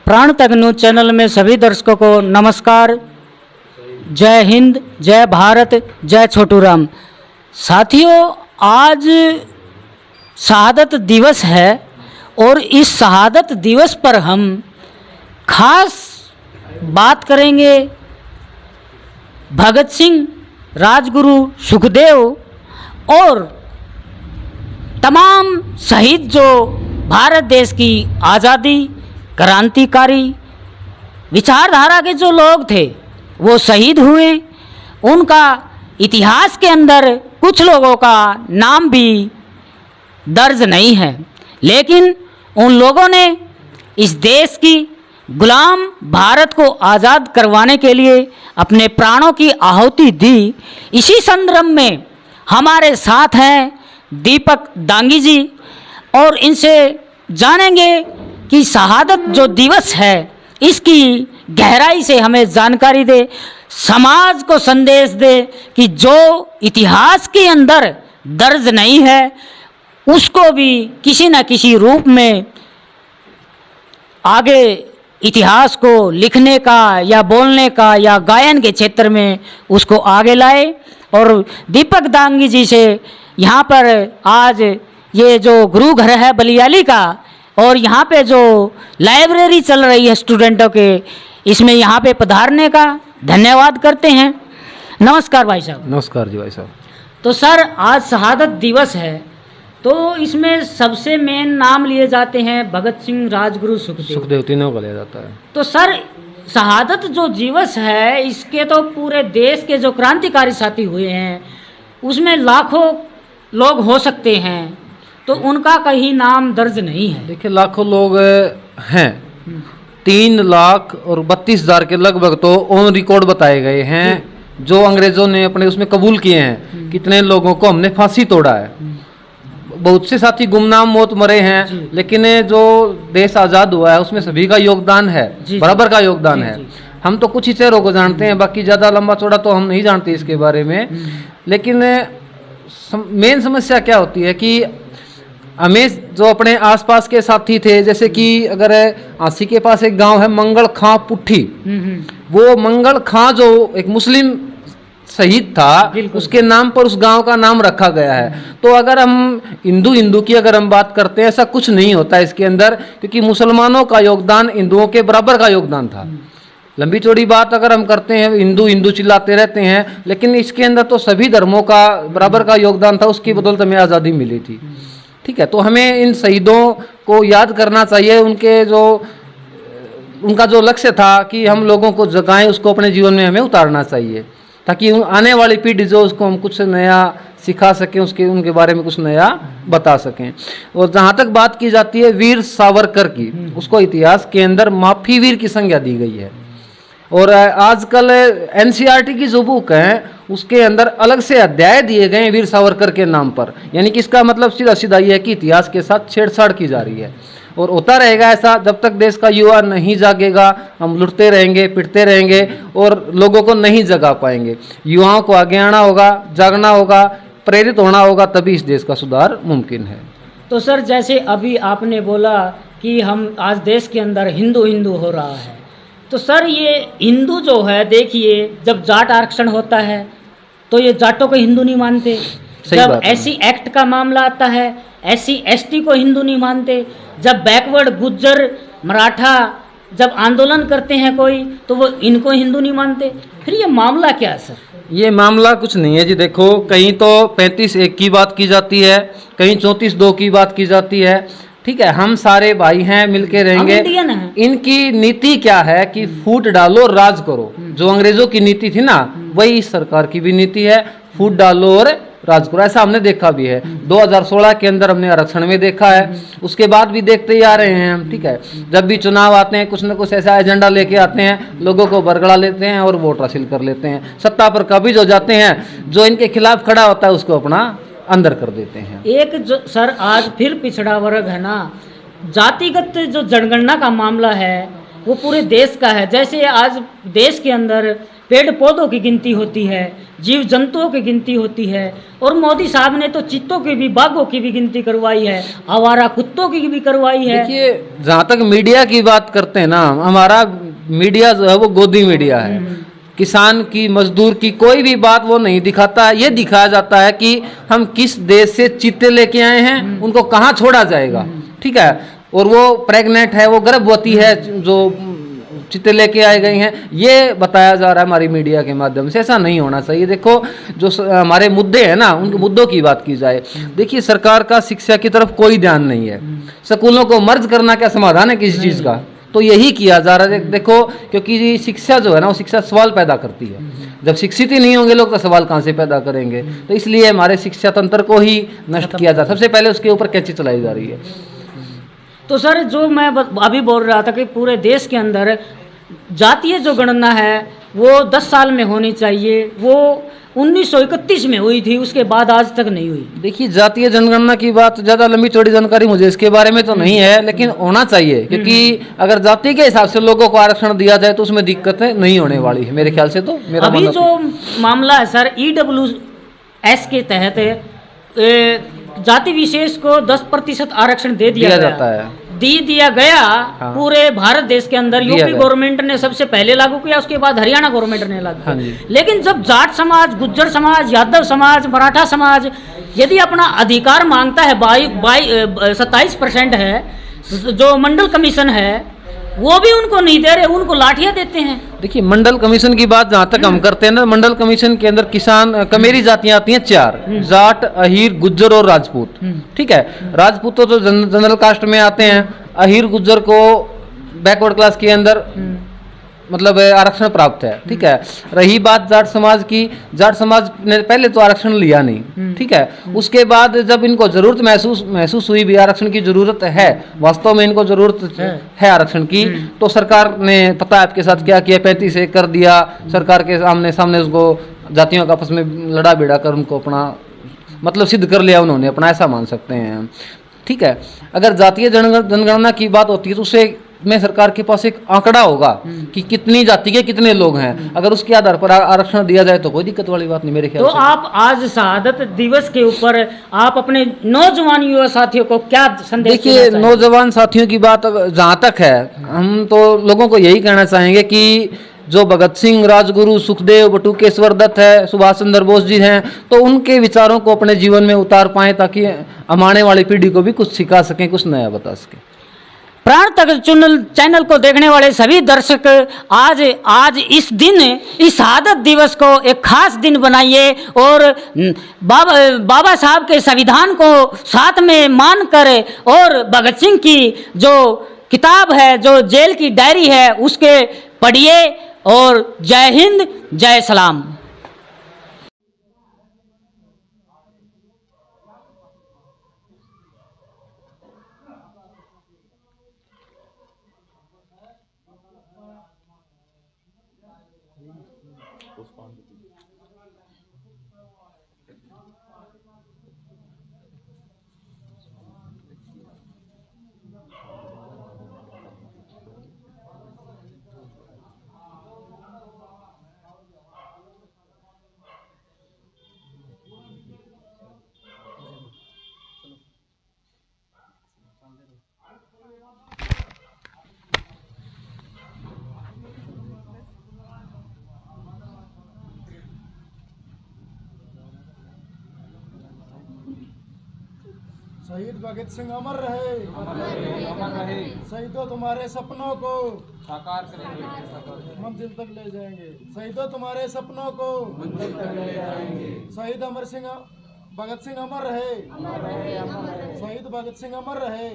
प्राण तक news channel में सभी दर्शकों को नमस्कार। जय हिंद, जय भारत, जय छोटू राम। साथियों, आज शहादत दिवस है और इस शहादत दिवस पर हम खास बात करेंगे भगत सिंह, राजगुरु सुखदेव और तमाम शहीद जो भारत देश की आज़ादी, क्रांतिकारी विचारधारा के जो लोग थे वो शहीद हुए। उनका इतिहास के अंदर कुछ लोगों का नाम भी दर्ज नहीं है, लेकिन उन लोगों ने इस देश की गुलाम भारत को आज़ाद करवाने के लिए अपने प्राणों की आहुति दी। इसी संदर्भ में हमारे साथ हैं दीपक दांगी जी और इनसे जानेंगे कि शहादत जो दिवस है इसकी गहराई से हमें जानकारी दे, समाज को संदेश दे कि जो इतिहास के अंदर दर्ज नहीं है उसको भी किसी न किसी रूप में आगे इतिहास को लिखने का या बोलने का या गायन के क्षेत्र में उसको आगे लाए। और दीपक दांगी जी से यहाँ पर आज ये जो गुरु घर है बलियाली का और यहाँ पे जो लाइब्रेरी चल रही है स्टूडेंटों के, इसमें यहाँ पे पधारने का धन्यवाद करते हैं। नमस्कार भाई साहब। नमस्कार जी भाई साहब। तो सर, आज शहादत दिवस है तो इसमें सबसे मेन नाम लिए जाते हैं भगत सिंह, राजगुरु, सुखदेव, तीनों का लिया जाता है। तो सर, शहादत जो दिवस है इसके तो पूरे देश के जो क्रांतिकारी साथी हुए हैं उसमें लाखों लोग हो सकते हैं, तो उनका कहीं नाम दर्ज नहीं है। देखिए, लाखों लोग हैं, 3,32,000 के लगभग तो ऑन रिकॉर्ड बताए गए हैं जो अंग्रेजों ने अपने उसमें कबूल किए हैं। कितने लोगों को हमने फांसी तोड़ा है, बहुत से साथी गुमनाम मौत मरे हैं, लेकिन जो देश आज़ाद हुआ है उसमें सभी का योगदान है, बराबर का योगदान है। हम तो कुछ ही चेहरों को जानते हैं, बाकी ज़्यादा लंबा चौड़ा तो हम नहीं जानते इसके बारे में। लेकिन मेन समस्या क्या होती है कि हमें जो अपने आसपास के साथी थे, जैसे कि अगर आसी के पास एक गांव है मंगल खां पुट्ठी, वो मंगल खां जो एक मुस्लिम शहीद था उसके नाम पर उस गांव का नाम रखा गया है। तो अगर हम हिंदू की अगर हम बात करते हैं, ऐसा कुछ नहीं होता इसके अंदर, क्योंकि मुसलमानों का योगदान हिंदुओं के बराबर का योगदान था। लंबी चौड़ी बात अगर हम करते हैं, हिंदू चिल्लाते रहते हैं, लेकिन इसके अंदर तो सभी धर्मों का बराबर का योगदान था, उसकी बदौलत हमें आज़ादी मिली थी। ठीक है, तो हमें इन शहीदों को याद करना चाहिए। उनका जो लक्ष्य था कि हम लोगों को जगाएं, उसको अपने जीवन में हमें उतारना चाहिए, ताकि आने वाली पीढ़ी जो उसको हम कुछ नया सिखा सकें, उनके बारे में कुछ नया बता सकें। और जहाँ तक बात की जाती है वीर सावरकर की, उसको इतिहास के अंदर माफी वीर की संज्ञा दी गई है। और आजकल एनसीईआरटी की जो बुक है उसके अंदर अलग से अध्याय दिए गए हैं वीर सावरकर के नाम पर। यानी कि इसका मतलब सीधा सीधा ये है कि इतिहास के साथ छेड़छाड़ की जा रही है और होता रहेगा ऐसा जब तक देश का युवा नहीं जागेगा। हम लुटते रहेंगे, पिटते रहेंगे और लोगों को नहीं जगा पाएंगे। युवाओं को आगे आना होगा, जागना होगा, प्रेरित होना होगा, तभी इस देश का सुधार मुमकिन है। तो सर, जैसे अभी आपने बोला कि हम आज देश के अंदर हिंदू हो रहा है, तो सर ये हिंदू जो है, देखिए जब जाट आरक्षण होता है तो ये जाटों को हिंदू नहीं मानते। जब एससी एक्ट का मामला आता है SC ST को हिंदू नहीं मानते। जब बैकवर्ड गुज्जर मराठा जब आंदोलन करते हैं कोई, तो वो इनको हिंदू नहीं मानते। फिर ये मामला क्या है सर? ये मामला कुछ नहीं है जी। देखो, कहीं तो 35-1 की बात की जाती है, कहीं 34-2 की बात की जाती है। ठीक है, हम सारे भाई हैं, मिलके रहेंगे। इनकी नीति क्या है कि फूट डालो राज करो। जो अंग्रेजों की नीति थी ना, वही इस सरकार की भी नीति है, फूट डालो और राज करो। ऐसा हमने देखा भी है, 2016 के अंदर हमने आरक्षण में देखा है, उसके बाद भी देखते ही आ रहे हैं हम। ठीक है, जब भी चुनाव आते हैं कुछ न कुछ ऐसा एजेंडा लेके आते हैं, लोगों को बरगड़ा लेते हैं और वोट हासिल कर लेते हैं। सत्ता पर कभी जो जाते हैं, जो इनके खिलाफ खड़ा होता है उसको अपना अंदर कर देते हैं। एक जो सर आज फिर पिछड़ा वर्ग है ना, जातिगत जो जनगणना का मामला है वो पूरे देश का है। जैसे आज देश के अंदर पेड़ पौधों की गिनती होती है, जीव जंतुओं की गिनती होती है, और मोदी साहब ने तो चीतों की भी, बाघों की भी गिनती करवाई है, आवारा कुत्तों की भी करवाई है। देखिए, जहाँ तक मीडिया की बात करते हैं ना, हमारा मीडिया जो है वो गोदी मीडिया है। किसान की, मजदूर की कोई भी बात वो नहीं दिखाता है। ये दिखाया जाता है कि हम किस देश से चीते लेके आए हैं, उनको कहाँ छोड़ा जाएगा, ठीक है, और वो प्रेग्नेंट है, वो गर्भवती है जो चीते लेके आए गई हैं, ये बताया जा रहा है हमारी मीडिया के माध्यम से। ऐसा नहीं होना चाहिए। देखो, जो हमारे मुद्दे हैं ना, उन मुद्दों की बात की जाए। देखिए, सरकार का शिक्षा की तरफ कोई ध्यान नहीं है। स्कूलों को मर्ज करना क्या समाधान है किसी चीज़ का? तो यही किया जा रहा है। देखो, क्योंकि शिक्षा जो है ना, वो शिक्षा सवाल पैदा करती है। जब शिक्षित ही नहीं होंगे लोग तो सवाल कहाँ से पैदा करेंगे? तो इसलिए हमारे शिक्षा तंत्र को ही नष्ट किया जा, सबसे पहले उसके ऊपर कैंची चलाई जा रही है। तो सर, जो मैं अभी बोल रहा था कि पूरे देश के अंदर जातीय जो गणना है वो 10 साल में होनी चाहिए, वो 1931 में हुई थी, उसके बाद आज तक नहीं हुई। देखिए, जातीय जनगणना की बात, ज़्यादा लंबी चौड़ी जानकारी मुझे इसके बारे में तो नहीं है, लेकिन होना चाहिए, क्योंकि अगर जाति के हिसाब से लोगों को आरक्षण दिया जाए तो उसमें दिक्कतें नहीं होने वाली है मेरे ख्याल से। तो मेरा अभी जो मामला है सर, EWS के तहत जाति विशेष को 10% आरक्षण दे दिया जाता है, दिया गया। हाँ। पूरे भारत देश के अंदर यूपी गवर्नमेंट ने सबसे पहले लागू किया, उसके बाद हरियाणा गवर्नमेंट ने लागू किया। हाँ, लेकिन जब जाट समाज, गुज्जर समाज, यादव समाज, मराठा समाज यदि अपना अधिकार मांगता है, 27% है जो मंडल कमीशन है, वो भी उनको नहीं दे रहे, उनको लाठियां देते हैं। देखिए, मंडल कमीशन की बात जहाँ तक हम करते हैं ना, मंडल कमीशन के अंदर किसान कमेरी जातियां आती हैं 4, जाट, अहीर, गुज्जर और राजपूत, ठीक है। राजपूत तो जनरल कास्ट में आते हैं, अहीर गुज्जर को बैकवर्ड क्लास के अंदर मतलब आरक्षण प्राप्त है, ठीक है। रही बात जाट समाज की, जाट समाज ने पहले तो आरक्षण लिया नहीं, ठीक है। उसके बाद जब इनको जरूरत महसूस हुई भी, आरक्षण की जरूरत है, वास्तव में इनको जरूरत है आरक्षण की, तो सरकार ने, पता है आपके साथ क्या किया, 35 एक कर दिया। सरकार के सामने उसको जातियों का आपस में लड़ा भिड़ा कर उनको अपना मतलब सिद्ध कर लिया उन्होंने अपना, ऐसा मान सकते हैं, ठीक है। अगर जातीय जनगणना की बात होती है तो उसे में सरकार के पास एक आंकड़ा होगा कि कितनी जाति के कितने लोग हैं, अगर उसके आधार पर आरक्षण दिया जाए तो कोई दिक्कत वाली बात नहीं मेरे ख्याल से। तो आप आज शहादत दिवस के ऊपर आप अपने नौजवान युवा साथियों को क्या संदेश? देखिए, नौजवान साथियों की बात जहाँ तक है, हम तो लोगों को यही कहना चाहेंगे कि जो भगत सिंह, राजगुरु, सुखदेव, बटुकेश्वर दत्त है, सुभाष चंद्र बोस जी हैं, तो उनके विचारों को अपने जीवन में उतार पाएं, ताकि हम आने वाली पीढ़ी को भी कुछ सिखा सकें, कुछ नया बता सकें। प्राण तक चैनल को देखने वाले सभी दर्शक आज इस दिन, इस शहादत दिवस को एक खास दिन बनाइए और बाबा साहब के संविधान को साथ में मानकर और भगत सिंह की जो किताब है, जो जेल की डायरी है, उसके पढ़िए। और जय हिंद, जय सलाम। शहीद भगत सिंह अमर रहे, अमर रहे। शहीदों तुम्हारे सपनों को साकार करेंगे, मंजिल तक ले जाएंगे। शहीदों तुम्हारे सपनों को मंजिल तक ले जाएंगे। शहीद अमर सिंह भगत सिंह अमर रहे, शहीद भगत सिंह अमर रहे।